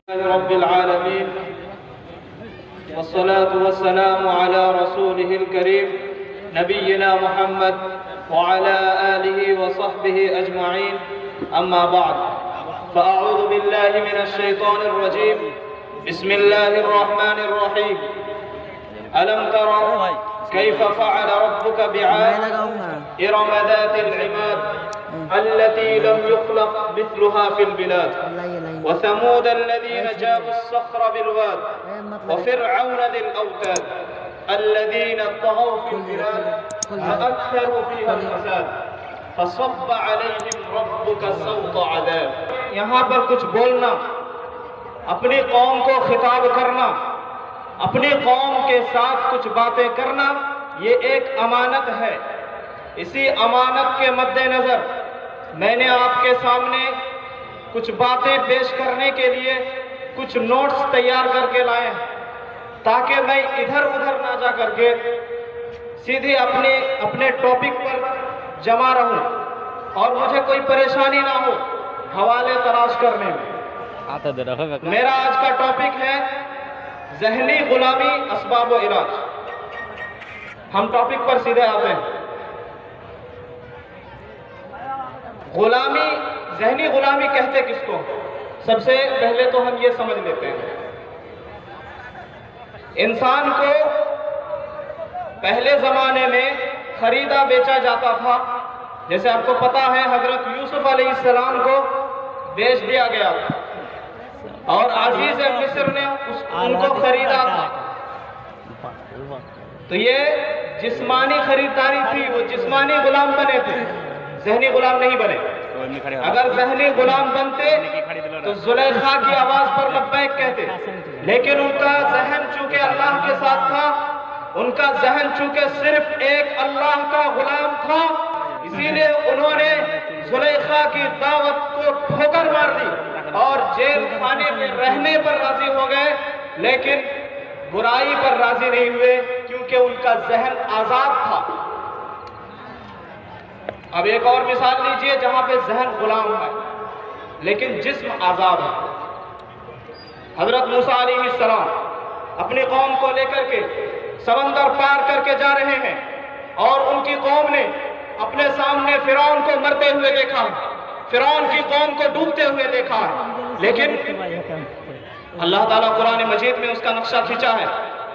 رب العالمين والصلاة والسلام على رسوله الكريم نبينا محمد وعلى آله وصحبه أجمعين أما بعد فأعوذ بالله من الشيطان الرجيم بسم الله الرحمن الرحيم ألم تر كيف فعل ربك بعاد إرم ذات العماد التي لم يخلق مثلها في البلاد وثمود الذين جابوا الصخر بالواد وفرعون ذي الأوتاد الذين طغوا في البلاد فأكثروا فيها الفساد فصب عليهم ربك سوط عذاب. یہاں پر کچھ بولنا، اپنی قوم کو خطاب کرنا، اپنی قوم کے ساتھ کچھ باتیں کرنا، یہ ایک امانت ہے. اسی امانت کے مد نظر میں نے آپ کے سامنے کچھ باتیں پیش کرنے کے لیے کچھ نوٹس تیار کر کے لائے ہیں تاکہ میں ادھر ادھر نہ جا کر کے سیدھے اپنے ٹاپک پر جمع رہوں اور مجھے کوئی پریشانی نہ ہو حوالے تلاش کرنے میں. میرا آج کا ٹاپک ہے ذہنی غلامی اسباب و علاج. ہم ٹاپک پر سیدھے آتے ہیں. غلامی، ذہنی غلامی کہتے کس کو؟ سب سے پہلے تو ہم یہ سمجھ لیتے ہیں انسان کو پہلے زمانے میں خریدا بیچا جاتا تھا. جیسے آپ کو پتا ہے حضرت یوسف علیہ السلام کو بیچ دیا گیا اور عزیز مصر نے ان کو خریدا تھا. تو یہ جسمانی خریداری تھی، وہ جسمانی غلام بنے تھے، ذہنی غلام نہیں بنے. اگر ذہنی غلام بنتے تو زلیخا کی آواز پر لبیک کہتے، لیکن ان کا ذہن چونکہ اللہ کے ساتھ تھا، ان کا ذہن چونکہ صرف ایک اللہ کا غلام تھا، اسی لیے انہوں نے زلیخا کی دعوت کو ٹھوکر مار دی اور جیل خانے میں رہنے پر راضی ہو گئے، لیکن برائی پر راضی نہیں ہوئے کیونکہ ان کا ذہن آزاد تھا. اب ایک اور مثال لیجئے جہاں پہ ذہن غلام ہے لیکن جسم آزاد ہے. حضرت موسیٰ علیہ السلام اپنی قوم کو لے کر کے سمندر پار کر کے جا رہے ہیں اور ان کی قوم نے اپنے سامنے فرعون کو مرتے ہوئے دیکھا، فرعون کی قوم کو ڈوبتے ہوئے دیکھا ہے، لیکن اللہ تعالیٰ قرآن مجید میں اس کا نقشہ کھینچا ہے.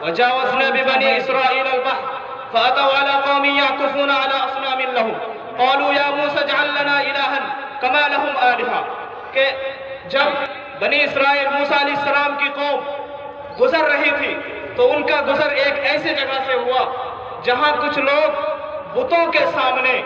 وَجَاوَزْنَا بِبَنِي إِسْرَائِيلَ الْبَحْرَ فَأَتَوْا عَلَىٰ قَوْمٍ يَعْكُفُونَ عَلَىٰ أَصْنَامٍ لَهُمْ قَالُوا يَا مُوسَى اجْعَل لَّنَا إِلَٰهًا كَمَا لَهُمْ آلِهَةٌ. کہ جب بنی اسرائیل موسیٰ علیہ السلام کی قوم گزر رہی تھی تو ان کا گزر ایک ایسے جگہ سے ہوا جہاں کچھ لوگ بتوں کے سامنے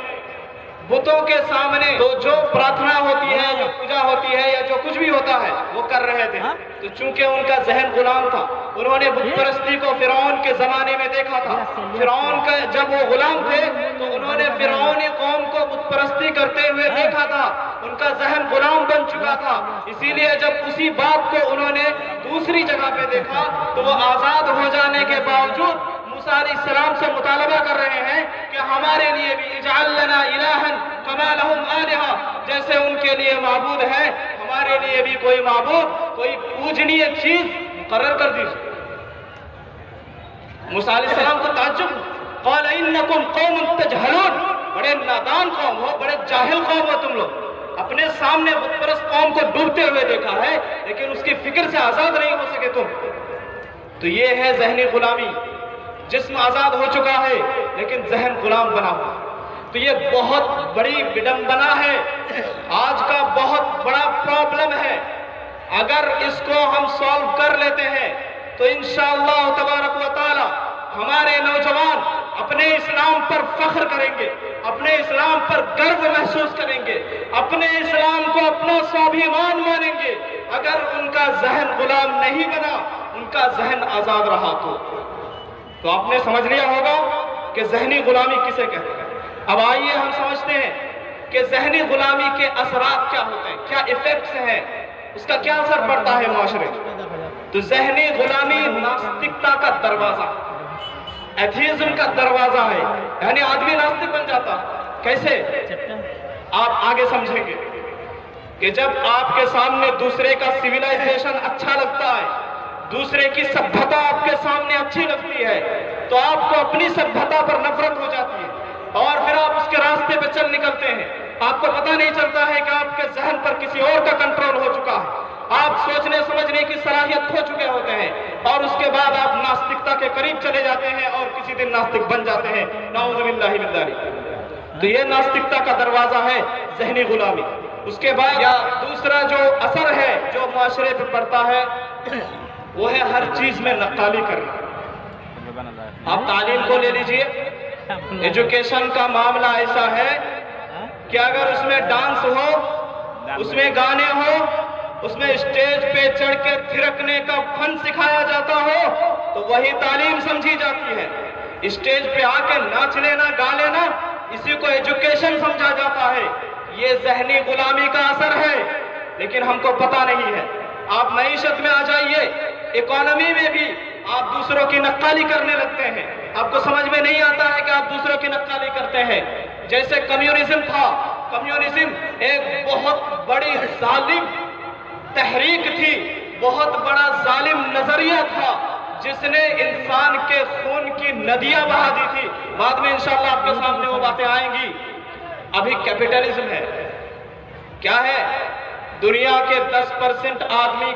تو جو پراتھنا ہوتی ہے، جو پوجا ہوتی ہے یا جو کچھ بھی ہوتا ہے وہ کر رہے تھے. تو چونکہ ان کا ذہن غلام تھا، انہوں نے بت پرستی کو فرعون کے زمانے میں دیکھا تھا. فرعون کا جب وہ غلام تھے تو انہوں نے فرعونی قوم کو بت پرستی کرتے ہوئے دیکھا تھا، ان کا ذہن غلام بن چکا تھا. اسی لیے جب اسی بات کو انہوں نے دوسری جگہ پہ دیکھا تو وہ آزاد ہو جانے کے باوجود موسیٰ علیہ السلام سے مطالبہ کر رہے ہیں کہ ہمارے لیے بھی اجعل لنا الہا کما لہم آلہہ، جیسے ان کے لیے معبود ہے ہمارے لیے بھی کوئی معبود، کوئی پوجنی ایک چیز مقرر کر دیجیے. موسیٰ علیہ السلام کو تعجب، قال انکم قوم تجہلون، بڑے نادان قوم ہو، بڑے جاہل قوم ہو تم لوگ. اپنے سامنے بت پرست قوم کو ڈوبتے ہوئے دیکھا ہے لیکن اس کی فکر سے آزاد نہیں ہو سکے تم. تو یہ ہے ذہنی غلامی. جسم آزاد ہو چکا ہے لیکن ذہن غلام بنا ہوا. تو یہ بہت بڑی وڈمبنا ہے، آج کا بہت بڑا پرابلم ہے. اگر اس کو ہم سالو کر لیتے ہیں تو انشاءاللہ تبارک و تعالی ہمارے نوجوان اپنے اسلام پر فخر کریں گے، اپنے اسلام پر گرو محسوس کریں گے، اپنے اسلام کو اپنا سوابھیمان مانیں گے. اگر ان کا ذہن غلام نہیں بنا، ان کا ذہن آزاد رہا تو آپ نے سمجھ لیا ہوگا کہ ذہنی غلامی کسے کہتے ہیں. اب آئیے ہم سمجھتے ہیں کہ ذہنی غلامی کے اثرات کیا ہوتے ہیں، کیا ایفیکٹس ہیں، اس کا کیا اثر پڑتا ہے معاشرے. تو ذہنی غلامی ناستکتا کا دروازہ، ایتھیزم کا دروازہ ہے. یعنی آدمی ناستک بن جاتا. کیسے؟ آپ آگے سمجھیں گے. کہ جب آپ کے سامنے دوسرے کا سویلائزیشن اچھا لگتا ہے، دوسرے کی سبھیتا آپ کے سامنے اچھی لگتی ہے، تو آپ کو اپنی سبھیتا پر نفرت ہو جاتی ہے اور پھر آپ اس کے راستے پہ چل نکلتے ہیں۔ آپ کو پتہ نہیں چلتا ہے کہ آپ کے ذہن پر کسی اور کا کنٹرول ہو چکا ہے، آپ سوچنے سمجھنے کی صلاحیت کھو چکے ہوتے ہیں، اور اس کے بعد آپ ناستکتا کے قریب چلے جاتے ہیں اور کسی دن ناستک بن جاتے ہیں، نعوذ باللہ من ذالک۔ تو یہ ناستکتا کا دروازہ ہے، ذہنی غلامی۔ اس کے بعد یا دوسرا جو اثر ہے جو معاشرے پہ پڑتا ہے وہ ہے ہر چیز میں نقالی کرنا۔ آپ تعلیم کو لے لیجئے، ایجوکیشن کا معاملہ ایسا ہے کہ اگر اس میں ڈانس ہو، اس میں گانے ہو، اس میں اسٹیج پہ چڑھ کے تھرکنے کا فن سکھایا جاتا ہو تو وہی تعلیم سمجھی جاتی ہے۔ اسٹیج پہ آ کے ناچ لینا، گا لینا، اسی کو ایجوکیشن سمجھا جاتا ہے۔ یہ ذہنی غلامی کا اثر ہے، لیکن ہم کو پتہ نہیں ہے۔ آپ معیشت میں آ جائیے، اکانومی میں بھی آپ دوسروں کی نقالی کرنے لگتے ہیں، آپ کو سمجھ میں نہیں آتا ہے کہ آپ دوسروں کی نقالی کرتے ہیں۔ جیسے کمیونزم تھا، کمیونزم ایک بہت بڑی ظالم تحریک تھی، بہت بڑا ظالم نظریہ تھا جس نے انسان کے خون کی ندیاں بہا دی تھی۔ بعد میں انشاءاللہ آپ کے سامنے وہ باتیں آئیں گی۔ ابھی کیپٹلزم ہے، کیا ہے؟ دنیا کے 10% آدمی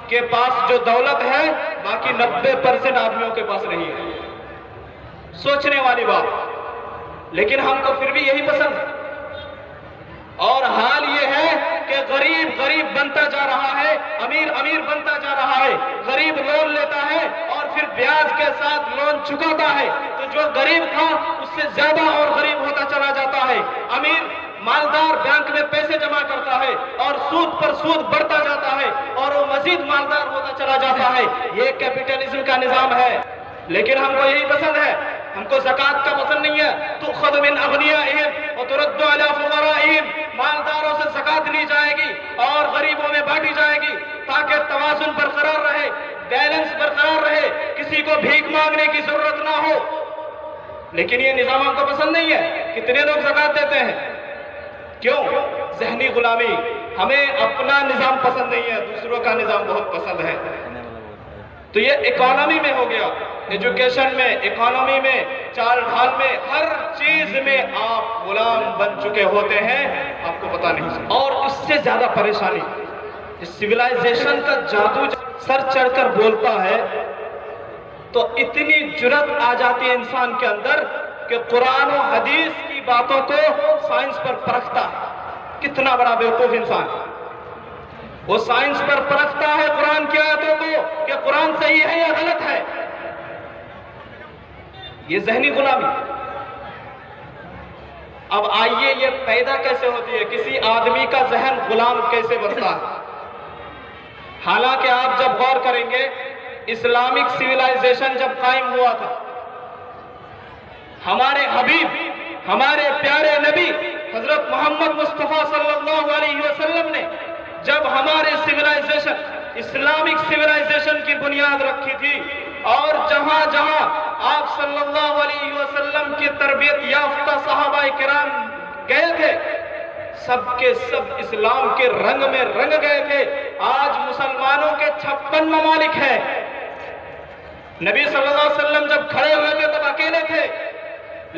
کے پاس جو دولت ہے، باقی 90% آدمیوں کے پاس نہیں ہے۔ سوچنے والی بات، لیکن ہم کو پھر بھی یہی پسند ہے۔ اور حال یہ ہے کہ غریب غریب بنتا جا رہا ہے، امیر امیر بنتا جا رہا ہے۔ غریب لون لیتا ہے اور پھر بیاج کے ساتھ لون چکاتا ہے، تو جو غریب تھا اس سے زیادہ اور غریب ہوتا چلا جاتا ہے۔ امیر مالدار بینک میں پیسے جمع کرتا ہے اور سود پر سود بڑھتا جاتا ہے اور وہ مزید مالدار ہوتا چلا جاتا ہے۔ یہ کیپٹلزم کا نظام ہے، لیکن ہم کو یہی پسند ہے۔ ہم کو زکوٰۃ کا پسند نہیں ہے۔ تؤخذ من اغنیائہم وترد علی فقرائہم، مالداروں سے زکوٰۃ لی جائے گی اور غریبوں میں بانٹی جائے گی تاکہ توازن برقرار رہے، بیلنس برقرار رہے، کسی کو بھیک مانگنے کی ضرورت نہ ہو۔ لیکن یہ نظام ہم کو پسند نہیں ہے۔ کتنے لوگ زکوٰۃ دیتے ہیں؟ کیوں؟ ذہنی غلامی۔ ہمیں اپنا نظام پسند نہیں ہے، دوسروں کا نظام بہت پسند ہے۔ تو یہ اکانومی میں ہو گیا، ایجوکیشن میں، اکانومی میں، چال ڈھال میں، ہر چیز میں آپ غلام بن چکے ہوتے ہیں، آپ کو پتہ نہیں۔ اور اس سے زیادہ پریشانی، اس سویلائزیشن کا جادو سر چڑھ کر بولتا ہے تو اتنی جرأت آ جاتی ہے انسان کے اندر کہ قرآن و حدیث کی باتوں کو سائنس پر پرکھتا ہے۔ کتنا بڑا بیوقوف انسان، وہ سائنس پر پرکھتا ہے قرآن کی آیتوں کو کہ قرآن صحیح ہے یا غلط ہے۔ یہ ذہنی غلامی۔ اب آئیے، یہ پیدا کیسے ہوتی ہے؟ کسی آدمی کا ذہن غلام کیسے بنتا ہے؟ حالانکہ آپ جب غور کریں گے، اسلامک سویلائزیشن جب قائم ہوا تھا، ہمارے حبیب، ہمارے پیارے نبی حضرت محمد مصطفیٰ صلی اللہ علیہ وسلم نے جب ہمارے سویلائزیشن، اسلامک سویلائزیشن کی بنیاد رکھی تھی، اور جہاں جہاں آپ صلی اللہ علیہ وسلم کی تربیت یافتہ صحابہ کرام گئے تھے، سب کے سب اسلام کے رنگ میں رنگ گئے تھے۔ آج مسلمانوں کے 56 ممالک ہیں۔ نبی صلی اللہ علیہ وسلم جب کھڑے ہوئے تھے تب اکیلے تھے،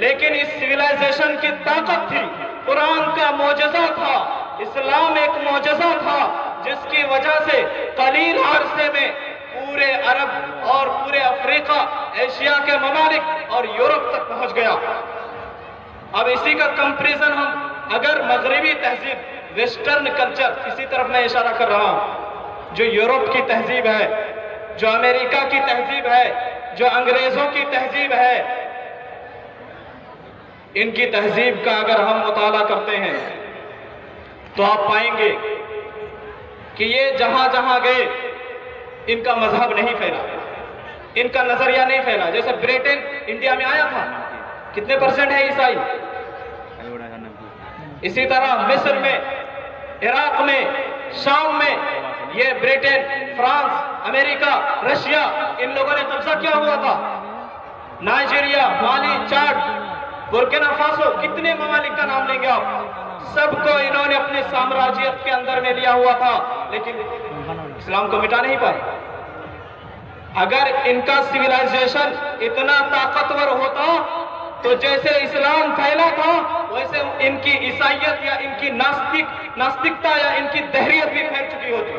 لیکن اس سویلائزیشن کی طاقت تھی، قرآن کا معجزہ تھا، اسلام ایک معجزہ تھا جس کی وجہ سے قلیل عرصے میں پورے عرب اور پورے افریقہ، ایشیا کے ممالک اور یورپ تک پہنچ گیا۔ اب اسی کا کمپریزن ہم اگر مغربی تہذیب، ویسٹرن کلچر، اسی طرف میں اشارہ کر رہا ہوں، جو یورپ کی تہذیب ہے، جو امریکہ کی تہذیب ہے، جو انگریزوں کی تہذیب ہے، ان کی تہذیب کا اگر ہم مطالعہ کرتے ہیں تو آپ پائیں گے کہ یہ جہاں جہاں گئے ان کا مذہب نہیں پھیلا، ان کا نظریہ نہیں پھیلا۔ جیسے بریٹن انڈیا میں آیا تھا، کتنے % ہے عیسائی؟ اسی طرح مصر میں، عراق میں، شام میں، یہ بریٹن، فرانس، امریکہ، رشیا، ان لوگوں نے قبضہ کیا ہوا تھا۔ نائجیریا، مالی، چاڈ، برکینا فاسو، کتنے ممالک کا نام لیں گے آپ؟ سب کو انہوں نے اپنی سامراجیت کے اندر میں لیا ہوا تھا، لیکن اسلام کو مٹا نہیں پائے۔ اگر ان کا سویلائزیشن اتنا طاقتور ہوتا تو جیسے اسلام پھیلا تھا ویسے ان کی عیسائیت یا ان کی ناستکتا یا ان کی دہریت بھی پھیل چکی ہوتی۔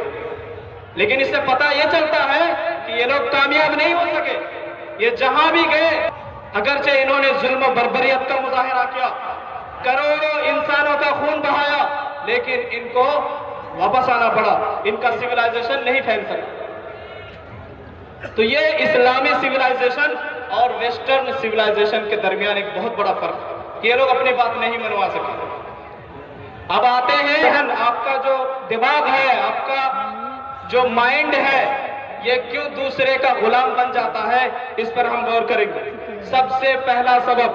لیکن اس سے پتہ یہ چلتا ہے کہ یہ لوگ کامیاب نہیں ہو سکے۔ یہ جہاں بھی گئے، اگرچہ انہوں نے ظلم و بربریت کا مظاہرہ کیا، کروڑوں انسانوں کا خون بہایا، لیکن ان کو واپس آنا پڑا، ان کا سویلائزیشن نہیں پھیل سکا۔ تو یہ اسلامی سویلائزیشن اور ویسٹرن سویلائزیشن کے درمیان ایک بہت بڑا فرق ہے کہ یہ لوگ اپنی بات نہیں منوا سکے۔ اب آتے ہیں ذہن، آپ کا جو دماغ ہے، آپ کا جو مائنڈ ہے، یہ کیوں دوسرے کا غلام بن جاتا ہے، اس پر ہم غور کریں گے۔ سب سے پہلا سبب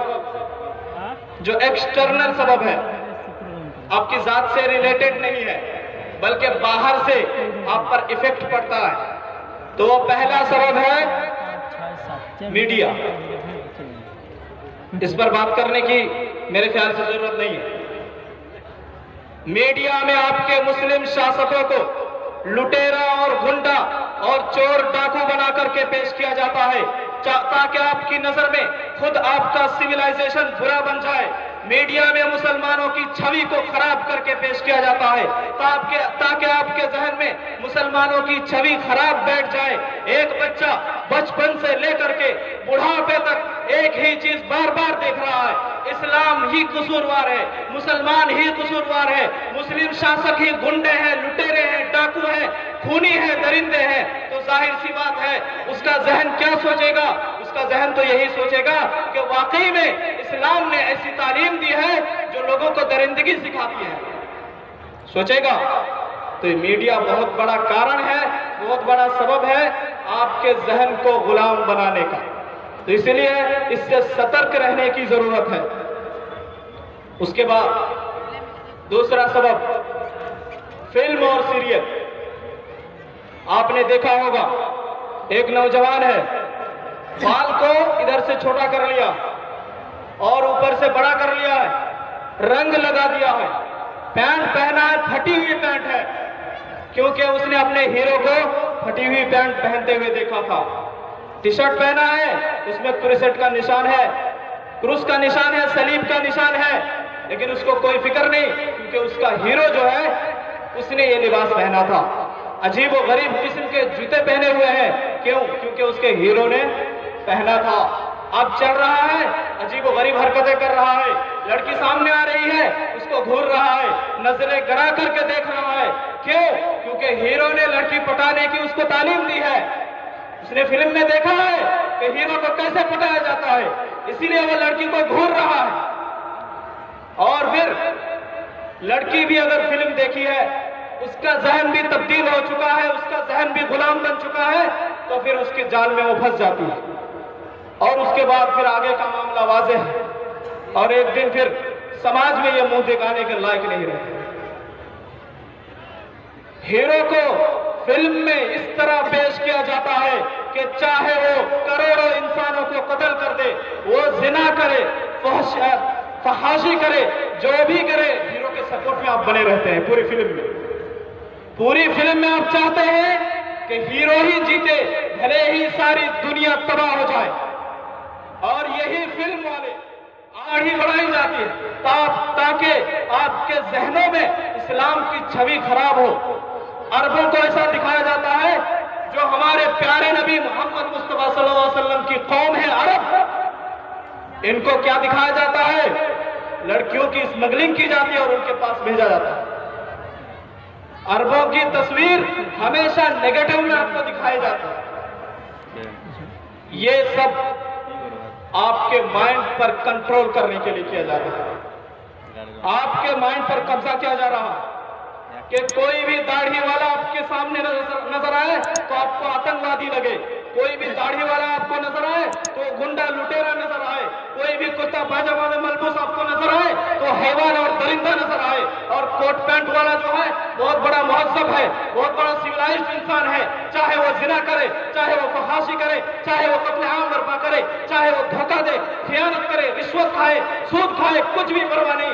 جو ایکسٹرنل سبب ہے، آپ کی ذات سے ریلیٹڈ نہیں ہے بلکہ باہر سے آپ پر ایفیکٹ پڑتا ہے، تو وہ پہلا سبب ہے میڈیا۔ اس پر بات کرنے کی میرے خیال سے ضرورت نہیں ہے۔ میڈیا میں آپ کے مسلم شاسکوں کو لٹیرا اور گنڈا اور چور ڈاکو بنا کر کے پیش کیا جاتا ہے تاکہ آپ کی نظر میں خود آپ کا سویلائزیشن برا بن جائے۔ میڈیا میں مسلمانوں کی چھوی کو خراب کر کے پیش کیا جاتا ہے تاکہ آپ کے ذہن میں مسلمانوں کی چھوی خراب بیٹھ جائے۔ ایک بچہ بچپن سے لے کر کے بڑھاپے تک ایک ہی چیز بار بار دیکھ رہا ہے، اسلام ہی قصوروار ہے، مسلمان ہی قصوروار ہے، مسلم شاسک ہی گنڈے ہیں، لٹیرے ہیں، ڈاکو ہیں، خونی ہیں، درندے ہیں۔ تو ظاہر سی بات ہے اس کا ذہن کیا سوچے گا؟ اس کا ذہن تو یہی سوچے گا کہ واقعی میں اسلام نے ایسی تعلیم دی ہے جو لوگوں کو درندگی سکھاتی ہے، سوچے گا۔ تو میڈیا بہت بڑا کارن ہے، بہت بڑا سبب ہے آپ کے ذہن کو غلام بنانے کا۔ تو اس لیے اس سے سترک رہنے کی ضرورت ہے۔ اس کے بعد دوسرا سبب فلم اور سیریل۔ آپ نے دیکھا ہوگا ایک نوجوان ہے، بال کو ادھر سے چھوٹا کر لیا اور اوپر سے بڑا کر لیا ہے، رنگ لگا دیا ہے، پینٹ پہنا ہے، پھٹی ہوئی پینٹ ہے، کیونکہ اس نے اپنے ہیرو کو پھٹی ہوئی پینٹ پہنتے ہوئے دیکھا تھا۔ ٹی شرٹ پہنا ہے، اس میں کریسٹ کا نشان ہے، کروس کا نشان ہے، صلیب کا نشان ہے، لیکن اس کو کوئی فکر نہیں کیونکہ اس کا ہیرو جو ہے اس نے یہ لباس پہنا تھا۔ عجیب و غریب قسم کے جوتے پہنے ہوئے ہیں، کیوں؟ کیونکہ اس کے ہیرو نے پہنا تھا۔ اب چل رہا ہے، عجیب و غریب حرکتیں کر رہا ہے، لڑکی سامنے آ رہی ہے، اس کو گھور رہا ہے، نظریں گڑا کر کے دیکھ رہا ہے، کیوں؟ کیونکہ ہیرو نے لڑکی پٹانے کی اس کو تعلیم دی ہے۔ اس نے فلم میں دیکھا ہے کہ ہیرو کو کیسے پٹایا جاتا ہے، اسی لیے وہ لڑکی کو گھور رہا ہے۔ اور پھر لڑکی بھی اگر فلم دیکھی ہے، اس کا ذہن بھی تبدیل ہو چکا ہے، اس کا ذہن بھی غلام بن چکا ہے، تو پھر اس کے جال میں وہ پھنس جاتی ہے، اور اس کے بعد پھر آگے کا معاملہ واضح ہے، اور ایک دن پھر سماج میں یہ منہ دکھانے کے لائق نہیں رہتے۔ ہیرو کو فلم میں اس طرح پیش کیا جاتا ہے کہ چاہے وہ کروڑوں انسانوں کو قتل کر دے، وہ زنا کرے، فحاشی کرے، جو بھی کرے، ہیرو کے سپورٹ میں آپ بنے رہتے ہیں پوری فلم میں۔ پوری فلم میں آپ چاہتے ہیں کہ ہیرو ہی جیتے، بھلے ہی ساری دنیا تباہ ہو جائے، اور یہی فلم والے آڑھی بڑھائی جاتی ہے تاکہ آپ کے ذہنوں میں اسلام کی چھوی خراب ہو۔ عربوں کو ایسا دکھایا جاتا ہے، جو ہمارے پیارے نبی محمد مصطفیٰ صلی اللہ علیہ وسلم کی قوم ہے عرب، ان کو کیا دکھایا جاتا ہے؟ لڑکیوں کی اسمگلنگ کی جاتی ہے اور ان کے پاس بھیجا جاتا ہے۔ عربوں کی تصویر ہمیشہ نیگیٹو میں آپ کو دکھائی جاتی ہے۔ یہ سب آپ کے مائنڈ پر کنٹرول کرنے کے لیے کیا جاتا ہے، آپ کے مائنڈ پر قبضہ کیا جا رہا ہے کہ کوئی بھی داڑھی والا آپ کے سامنے نظر آئے تو آپ کو آتنکوادی لگے، کوئی بھی داڑھی والا آپ کو نظر آئے تو گنڈا لٹیرا نظر آئے، کوئی بھی کرتا پاجامہ میں ملبوس آپ کو نظر آئے تو حیوان اور درندہ نظر آئے، اور کوٹ پینٹ والا جو ہے بہت بڑا مہذب ہے، بہت بڑا سیولائزڈ انسان ہے، چاہے وہ زنا کرے، چاہے وہ فحاشی کرے، چاہے وہ قتل عام برپا کرے، چاہے وہ دھوکہ دے، خیانت کرے، رشوت کھائے، سود کھائے، کچھ بھی پرواہ نہیں،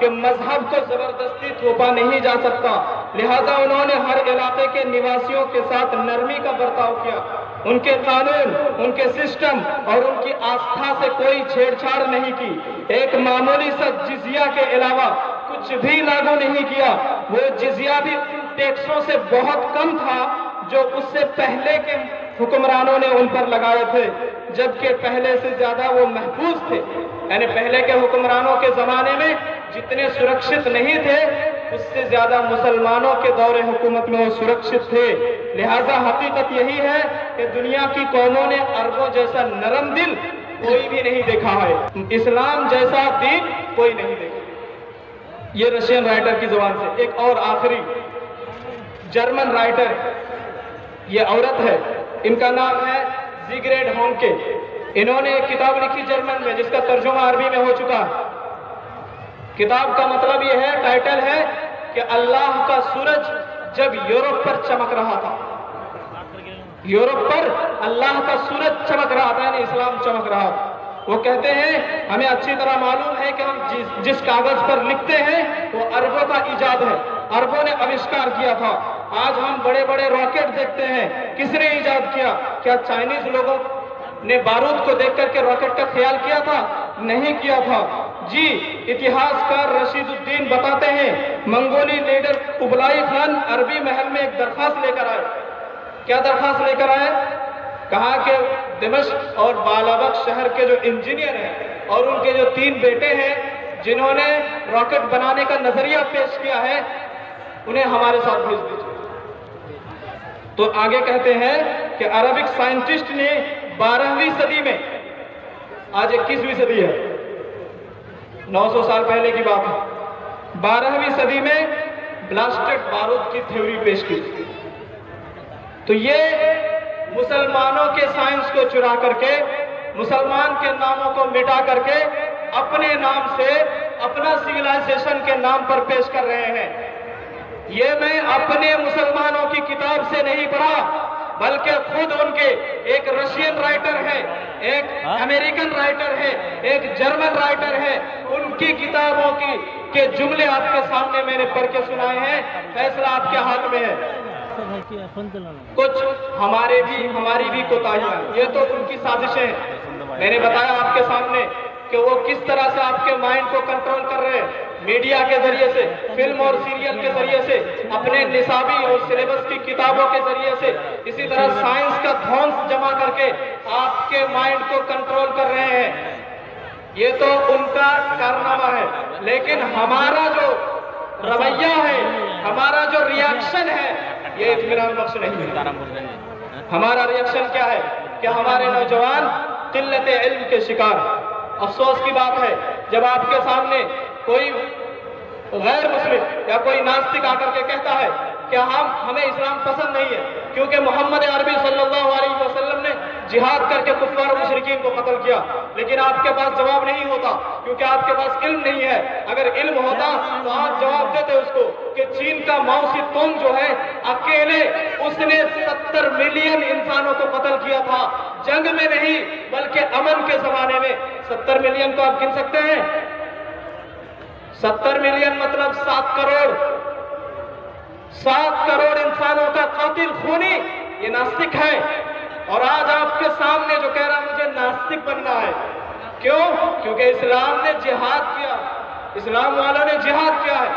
کہ مذہب کو زبردستی تھوپا نہیں جا سکتا، لہذا انہوں نے ہر علاقے کے نواسیوں کے ساتھ نرمی کا برتاؤ کیا، ان کے قانون، ان کے سسٹم اور ان کی آستھا سے کوئی چھیڑ چھاڑ نہیں کی، ایک معمولی سا جزیہ کے علاوہ کچھ بھی لاگو نہیں کیا۔ وہ جزیہ بھی ان ٹیکسوں سے بہت کم تھا جو اس سے پہلے کے حکمرانوں نے ان پر لگائے تھے، جبکہ پہلے سے زیادہ وہ محفوظ تھے، یعنی پہلے کے حکمرانوں کے زمانے میں جتنے سرکشت نہیں تھے اس سے زیادہ مسلمانوں کے دور حکومت میں وہ سرکشت تھے۔ لہذا حقیقت یہی ہے کہ دنیا کی قوموں نے عربوں جیسا نرم دل کوئی بھی نہیں دیکھا ہے، اسلام جیسا دین کوئی نہیں دیکھا۔ یہ رشین رائٹر کی زبان سے۔ ایک اور آخری جرمن رائٹر، یہ عورت ہے، ان کا نام ہے زیگریڈ ہونکے۔ انہوں نے ایک کتاب لکھی جرمن میں جس کا ترجمہ عربی میں ہو چکا ہے۔ کتاب کا مطلب یہ ہے، ٹائٹل ہے کہ اللہ کا سورج جب یورپ پر چمک رہا تھا، یورپ پر اللہ کا سورج چمک رہا تھا، یعنی اسلام چمک رہا تھا۔ وہ کہتے ہیں ہمیں اچھی طرح معلوم ہے کہ ہم جس کاغذ پر لکھتے ہیں وہ عربوں کا ایجاد ہے، عربوں نے آوشکار کیا تھا۔ آج ہم بڑے بڑے راکٹ دیکھتے ہیں، کس نے ایجاد کیا؟ کیا چائنیز لوگوں نے بارود کو دیکھ کر کے راکٹ کا خیال کیا تھا؟ نہیں کیا تھا۔ جی اتہاس کار رشید الدین بتاتے ہیں منگولی لیڈر قبلائی خان عربی محل میں ایک درخواست لے کر آئے۔ کیا درخواست لے کر آئے؟ کہا کہ دمشق اور بالابک شہر کے جو انجینئر ہیں اور ان کے جو 3 بیٹے ہیں جنہوں نے راکٹ بنانے کا نظریہ پیش کیا ہے، انہیں ہمارے ساتھ بھیج دیجیے۔ تو آگے کہتے ہیں کہ عربک سائنٹسٹ نے 12ویں صدی میں، آج 21ویں صدی ہے، 900 سال پہلے کی بات ہے، 12ویں صدی میں بلاسٹڈ بارود کی تھیوری پیش کی۔ تو یہ مسلمانوں کے سائنس کو چرا کر کے، مسلمان کے ناموں کو مٹا کر کے اپنے نام سے، اپنا سویلائزیشن کے نام پر پیش کر رہے ہیں۔ یہ میں اپنے مسلمانوں کی کتاب سے نہیں پڑھا، بلکہ خود ان کے ایک رشین رائٹر ہے، ایک امریکن رائٹر ہے، ایک جرمن رائٹر ہے، ان کی کتابوں کے جملے آپ کے سامنے میں نے پڑھ کے سنائے ہیں۔ فیصلہ آپ کے ہاتھ میں ہے۔ کچھ ہماری بھی کوتاہیاں، یہ تو ان کی سازشیں ہیں۔ میں نے بتایا آپ کے سامنے کہ وہ کس طرح سے آپ کے مائنڈ کو کنٹرول کر رہے ہیں، میڈیا کے ذریعے سے، فلم اور سیریل کے ذریعے سے، اپنے نصابی اور سلیبس کی کتابوں کے ذریعے سے، اسی طرح سائنس کا دھونس جمع کر کے آپ کے مائنڈ کو کنٹرول کر رہے ہیں۔ یہ تو ان کا کارنامہ ہے، لیکن ہمارا جو رویہ ہے، ہمارا جو ریاکشن ہے، یہ اطمینان بخش نہیں ہے۔ ہمارا ریاکشن کیا ہے کہ ہمارے نوجوان قلت علم کے شکار۔ افسوس کی بات ہے جب آپ کے سامنے کوئی غیر مسلم یا کوئی ناستک آ کر کے کہتا ہے کہ ہمیں اسلام پسند نہیں ہے کیونکہ محمد عربی صلی اللہ علیہ وسلم نے جہاد کر کے کفار و مشرکین کو قتل کیا، لیکن آپ کے پاس جواب نہیں ہوتا کیونکہ آپ کے پاس علم نہیں ہے۔ اگر علم ہوتا تو آپ جواب دیتے اس کو کہ چین کا ماؤ سی تونگ جو ہے، اکیلے اس نے 70 ملین انسانوں کو قتل کیا تھا، جنگ میں نہیں بلکہ امن کے زمانے میں۔ 70 ملین کو آپ گن سکتے ہیں؟ 70 ملین مطلب 7 کروڑ، 7 کروڑ انسانوں کا قاتل خونی یہ ناستک ہے۔ اور آج آپ کے سامنے جو کہہ رہا مجھے ناستک بننا ہے، کیوں؟ کیونکہ اسلام نے جہاد کیا، اسلام والوں نے جہاد کیا ہے۔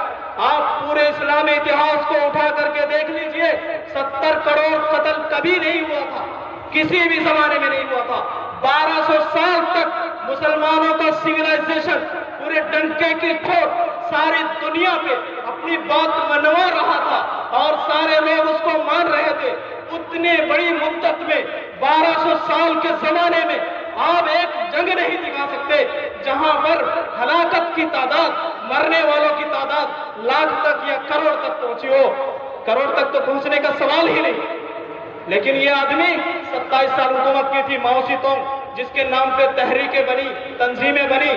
آپ پورے اسلامی اتہاس کو اٹھا کر کے دیکھ لیجئے، 70 کروڑ قتل کبھی نہیں ہوا تھا، کسی بھی زمانے میں نہیں ہوا تھا۔ 1200 سال تک مسلمانوں کا سویلائزیشن پورے ڈنکے کی کھوٹ ساری دنیا پہ اپنی بات منوا رہا تھا اور سارے لوگ اس کو مان رہے تھے۔ اتنے بڑی مدت میں 1200 سال کے زمانے میں آپ ایک جنگ نہیں دکھا سکتے جہاں پر ہلاکت کی تعداد، مرنے والوں کی تعداد لاکھ تک یا کروڑ تک پہنچی ہو۔ کروڑ تک تو پہنچنے کا سوال ہی نہیں، لیکن یہ آدمی 27 سال حکومت کی تھی، ماؤ سی تونگ، جس کے نام پہ تحریکیں بنی، تنظیمیں بنی،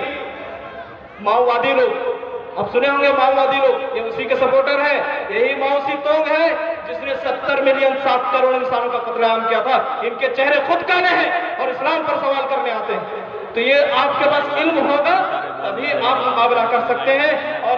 ماؤوادی لوگ۔ اب سنے ہوں گے ماؤوادی لوگ، یہ اسی کے سپورٹر ہیں۔ یہی ماؤ سی تونگ ہے جس نے 70 ملین 7 کروڑ انسانوں کا قتل عام کیا تھا۔ ان کے چہرے خود کالے ہیں اور اسلام پر سوال کرنے آتے ہیں۔ تو یہ آپ کے پاس علم ہوگا تبھی آپ مقابلہ کر سکتے ہیں، اور